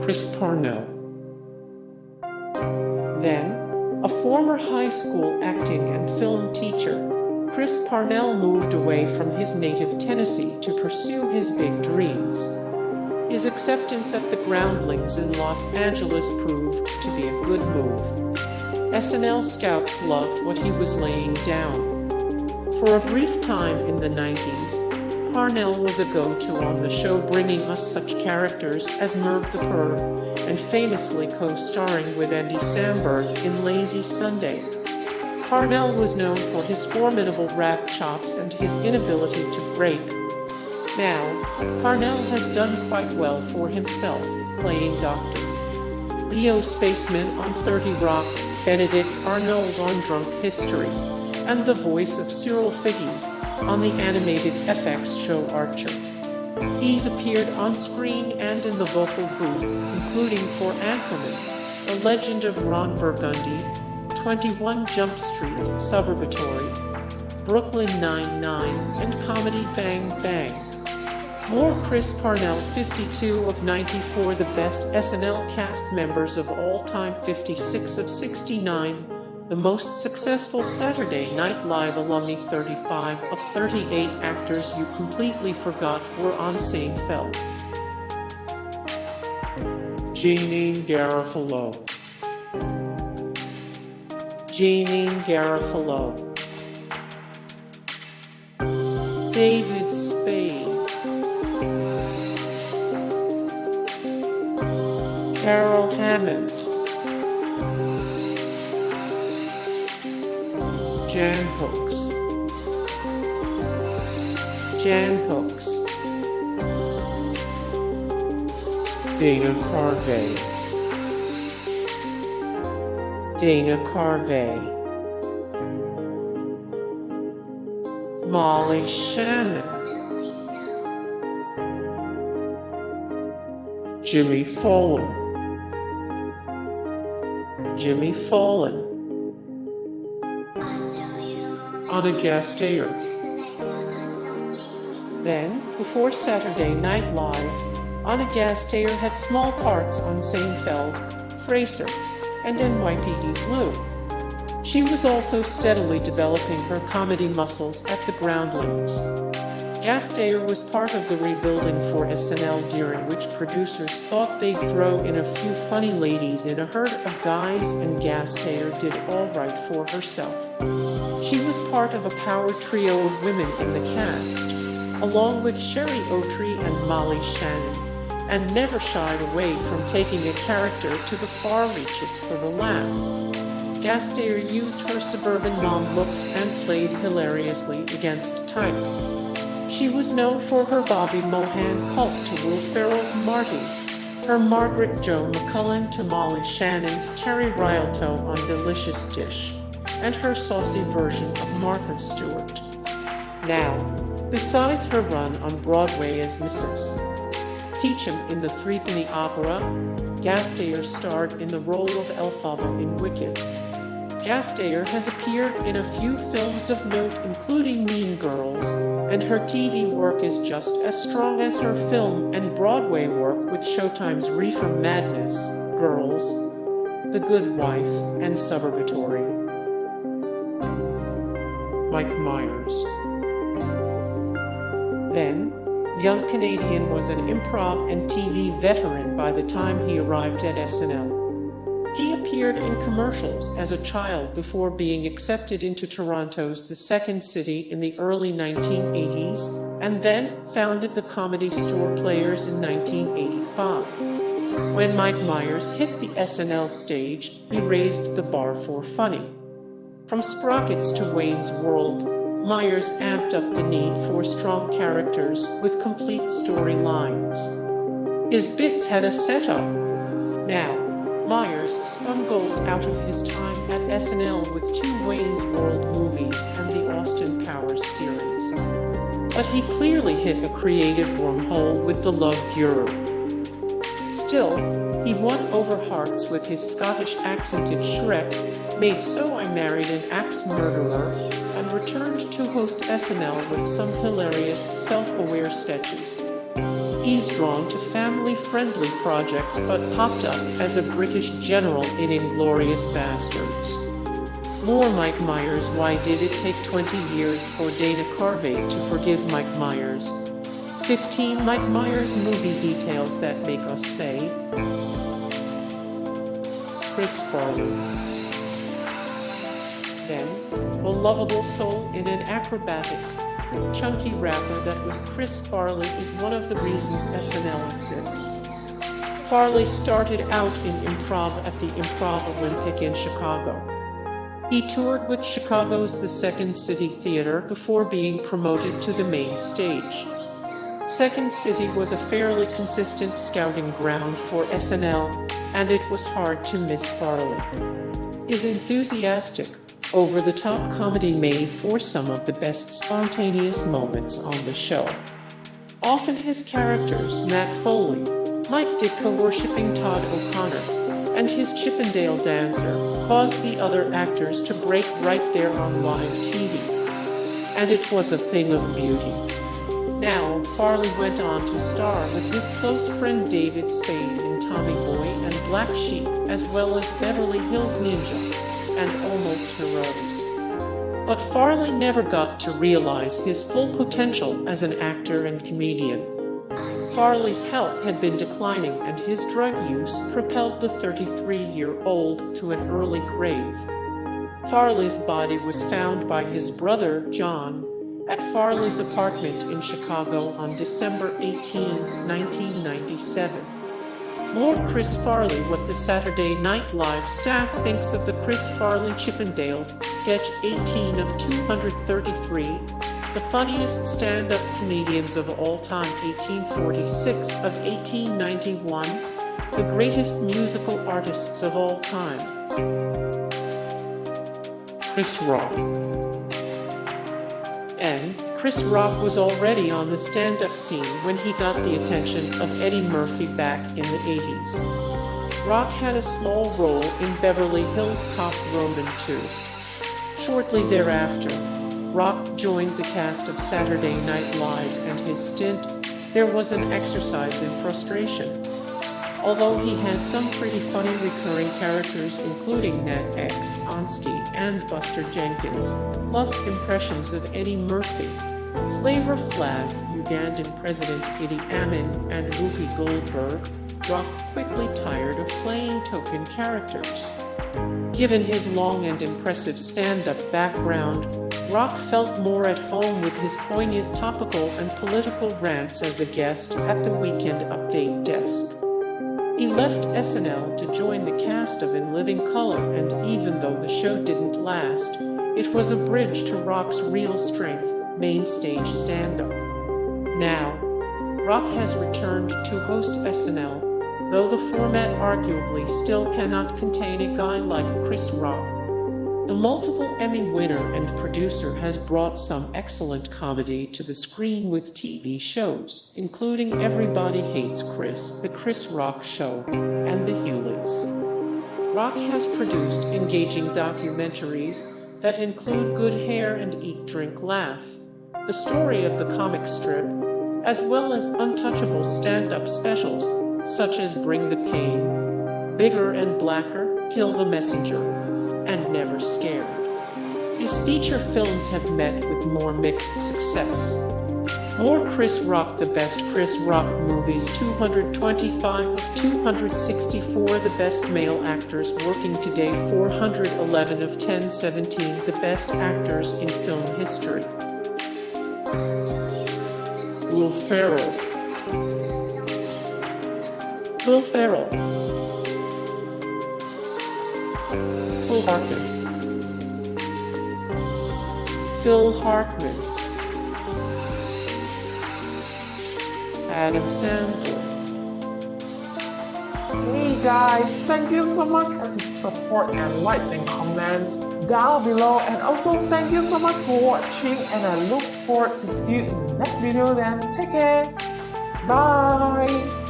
Chris Parnell. Then, a former high school acting and film teacher, Chris Parnell moved away from his native Tennessee to pursue his big dreams. His acceptance at the Groundlings in Los Angeles proved to be a good move. SNL scouts loved what he was laying down. For a brief time in the 90s, Parnell was a go-to on the show, bringing us such characters as Merv the Perv and famously co-starring with Andy Samberg in Lazy Sunday. Parnell was known for his formidable rap chops and his inability to break. Now, Parnell has done quite well for himself, playing Dr. Leo Spaceman on 30 Rock, Benedict Arnold on Drunk History, and the voice of Cyril Figgis on the animated FX show Archer. He's appeared on screen and in the vocal booth, including for Anchorman, The Legend of Ron Burgundy, 21 Jump Street, Suburbatory, Brooklyn Nine-Nine, and Comedy Bang Bang. More Chris Parnell, 52 of 94, the best SNL cast members of all time, 56 of 69, the most successful Saturday Night Live alumni, 35 of 38 actors you completely forgot were on Seinfeld. Janeane Garofalo. Janeane Garofalo. David Spade. Darrell Hammond. Jan Hooks. Dana Carvey. Molly Shannon. Jimmy Fallon. Gasteyer. Then, before Saturday Night Live, Gasteyer had small parts on Seinfeld, Frasier, and NYPD Blue. She was also steadily developing her comedy muscles at the Groundlings. Gasteyer was part of the rebuilding for SNL, during which producers thought they'd throw in a few funny ladies in a herd of guys, and Gasteyer did all right for herself. She was part of a power trio of women in the cast, along with Cheri, Oteri, and Molly Shannon, and never shied away from taking a character to the far reaches for the laugh. Gasteyer used her suburban mom looks and played hilariously against type. She was known for her Bobby Mohan cult to Will Ferrell's Marty, her Margaret Jo McCullen to Molly Shannon's Terry Rialto on Delicious Dish, and her saucy version of Martha Stewart. Now, besides her run on Broadway as Mrs. Peachum in the Threepenny Opera, Gasteyer starred in the role of Elphaba in Wicked. Gasteyer has appeared in a few films of note, including Mean Girls, and her TV work is just as strong as her film and Broadway work with Showtime's Reefer Madness, Girls, The Good Wife, and Suburbatory. Mike Myers. Then, young Canadian was an improv and TV veteran by the time he arrived at SNL. He appeared in commercials as a child before being accepted into Toronto's The Second City in the early 1980s, and then founded the Comedy Store Players in 1985. When Mike Myers hit the SNL stage, he raised the bar for funny. From Sprockets to Wayne's World, Myers amped up the need for strong characters with complete storylines. His bits had a setup. Now, Myers spun gold out of his time at SNL with 2 Wayne's World movies and the Austin Powers series. But he clearly hit a creative wormhole with The Love Guru. Still, he won over hearts with his Scottish-accented Shrek, made So I Married an Axe Murderer, and returned to host SNL with some hilarious, self-aware sketches. He's drawn to family-friendly projects but popped up as a British general in Inglourious Basterds. More Mike Myers. Why did it take 20 years for Dana Carvey to forgive Mike Myers? 15 Mike Myers movie details that make us say Chris Farley. Then, a lovable soul in an acrobatic, chunky rapper that was Chris Farley is one of the reasons SNL exists. Farley started out in improv at the Improv Olympic in Chicago. He toured with Chicago's The Second City Theater before being promoted to the main stage. Second City was a fairly consistent scouting ground for SNL, and it was hard to miss Farley. His enthusiastic, over-the-top comedy made for some of the best spontaneous moments on the show. Often his characters, Matt Foley, Mike Ditka worshipping Todd O'Connor, and his Chippendale dancer, caused the other actors to break right there on live TV. And it was a thing of beauty. Now, Farley went on to star with his close friend David Spade in Tommy Boy and Black Sheep, as well as Beverly Hills Ninja and Almost Heroes. But Farley never got to realize his full potential as an actor and comedian. Farley's health had been declining and his drug use propelled the 33-year-old to an early grave. Farley's body was found by his brother, John, at Farley's apartment in Chicago on December 18, 1997. More Chris Farley. What the Saturday Night Live staff thinks of the Chris Farley Chippendales sketch 18 of 233, the funniest stand-up comedians of all time 1846 of 1891, the greatest musical artists of all time. Chris Rock. And Chris Rock was already on the stand-up scene when he got the attention of Eddie Murphy back in the 80s. Rock had a small role in Beverly Hills Cop Roman II. Shortly thereafter, Rock joined the cast of Saturday Night Live, and his stint there was an exercise in frustration. Although he had some pretty funny recurring characters including Nat X, Onsky, and Buster Jenkins, plus impressions of Eddie Murphy, Flavor Flav, Ugandan President Idi Amin, and Whoopi Goldberg, Rock quickly tired of playing token characters. Given his long and impressive stand-up background, Rock felt more at home with his poignant topical and political rants as a guest at the Weekend Update desk. He left SNL to join the cast of In Living Color, and even though the show didn't last, it was a bridge to Rock's real strength, main stage stand-up. Now, Rock has returned to host SNL, though the format arguably still cannot contain a guy like Chris Rock. The multiple Emmy winner and producer has brought some excellent comedy to the screen with TV shows, including Everybody Hates Chris, The Chris Rock Show, and The Huleys. Rock has produced engaging documentaries that include Good Hair and Eat, Drink, Laugh, the story of the comic strip, as well as untouchable stand-up specials such as Bring the Pain, Bigger and Blacker, Kill the Messenger, and Never Scared. His feature films have met with more mixed success. More Chris Rock. The best Chris Rock movies 225 of 264. The best male actors working today 411 of 1017. The best actors in film history. Will Ferrell. Will Ferrell. Phil Hartman, Adam Sandler. Hey guys, thank you so much for the support and likes and comments down below, and also thank you so much for watching, and I look forward to see you in the next video. Then take care, bye.